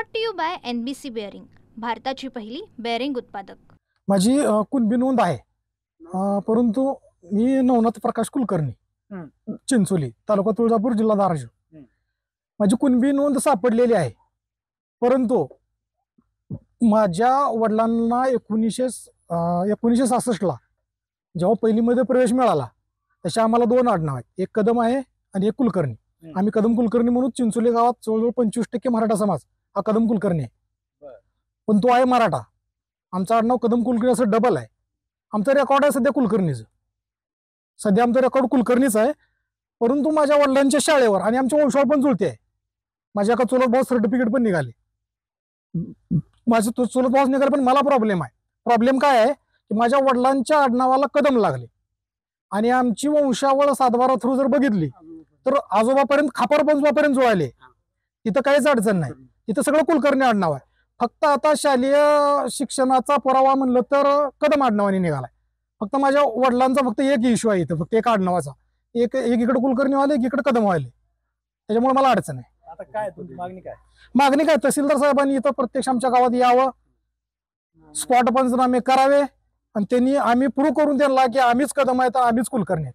Brought to you by NBC bearing, भारताची पहिली bearing उत्पादक। माझी कुणबी नोंद आहे, परंतु मी नवनाथ प्रकाश कुलकर्णी, चिंचोली, तालुका तुळजापूर, जिल्हा धाराशिव. माझी कुणबी नोंद सापडलेली आहे, परंतु माझ्या वडिलांना 1966ला जेव्हा पहिलीमध्ये प्रवेश मिळाला तसे आम्हाला 2 आडनाव आहेत, एक कदम आहे आणि एक कुलकर्णी. आम्ही कदम कुलकर्णी म्हणून चिंचोली गावात जवळजवळ 25% मराठा समाज हा कदम कुलकर्णी आहे, पण तो आहे मराठा. आमचं आडनाव कदम कुलकर्णी असं डबल आहे. आमचं रेकॉर्ड आहे सध्या कुलकर्णीचं, सध्या आमचं रेकॉर्ड कुलकर्णीच आहे. परंतु माझ्या वडिलांच्या शाळेवर आणि आमच्या वंशावळ पण जुळते आहे. माझ्या एका चुलत भाऊ सर्टिफिकेट पण निघाले, माझे चुलत भाऊ निघाले, पण मला प्रॉब्लेम आहे. प्रॉब्लेम काय आहे की माझ्या वडिलांच्या आडनावाला कदम लागले आणि आमची वंशावळ सातबारा थ्रू जर बघितली तर आजोबापर्यंत खापरपंजोबापर्यंत जुळाले. तिथं काहीच अडचण नाही, तिथं सगळं कुलकर्णी आडनाव आहे. फक्त आता शालेय शिक्षणाचा पुरावा म्हणलं तर कदम आडनावाने निघालाय. फक्त माझ्या वडिलांचा फक्त एक इश्यू आहे इथं, फक्त एक आडनावाचा, एक इकडे कुलकर्णी व्हायले, एक इकडे कदम व्हायले, त्याच्यामुळे मला अडचण आहे. आता काय तुमची मागणी काय? मागणी काय, तहसीलदार साहेबांनी इथं प्रत्यक्ष आमच्या गावात यावं, स्पॉट पंचनामे करावे आणि त्यांनी आम्ही प्रूव्ह करून त्यांना की आम्हीच कदम आहेत, आम्हीच कुलकर्णी आहेत.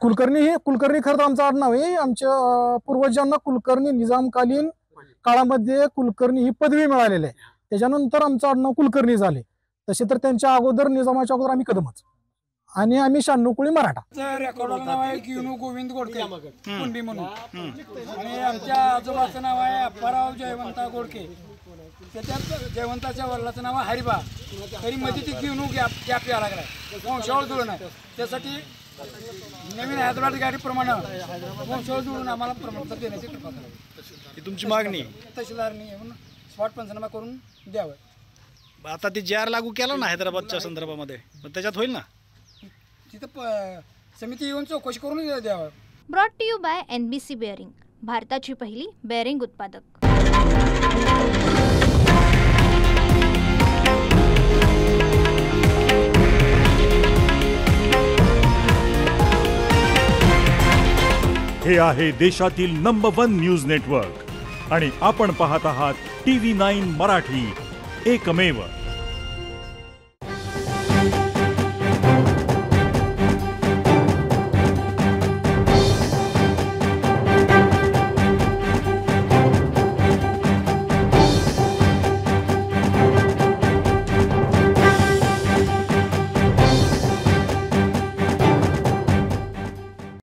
कुलकर्णी खरं तर आमचं आडनाव आहे. आमच्या पूर्वजांना कुलकर्णी निजामकालीन काळामध्ये कुलकर्णी ही पदवी मिळालेली आहे, त्याच्यानंतर आमचं आडनाव कुलकर्णी झाले. तसे तर त्यांच्या अगोदर, निजामाच्या अगोदर आम्ही कदमच, आणि आम्ही 96 कुळी मराठा. रेकॉर्डला नाव आहे किनू गोविंद गोडके कुंडी म्हणून, आणि आमच्या आजोबाचं नाव आहे अप्पाराव जयवंता गोडके. त्याच्यात जयवंताच्या वडिलाचं नाव आहे हरिबा. तरी मध्ये ती किनू गॅप यायला लागलाय, वंशावळ जुळून आहे. त्यासाठी नवीन हैदराबाद गाडीप्रमाणे वंशावळ जुळून आम्हाला प्रमाणपत्र देण्याची कृपा करावी ही तुमची मागणी? तहसीलदारांनी येऊन स्पॉट पंचनामा करून द्यावं. आता ते JR लागू केला ना हैदराबादच्या संदर्भामध्ये, पण त्याच्यात होईल ना? तिथं समिती येऊन चौकशी करून द्यावं. Brought to you by NBC bearing, भारताची पहिली बेअरिंग उत्पादक. हे आहे देशातील नंबर 1 न्यूज नेटवर्क आणि आपण पाहत आहात TV9 मराठी, एकमेव.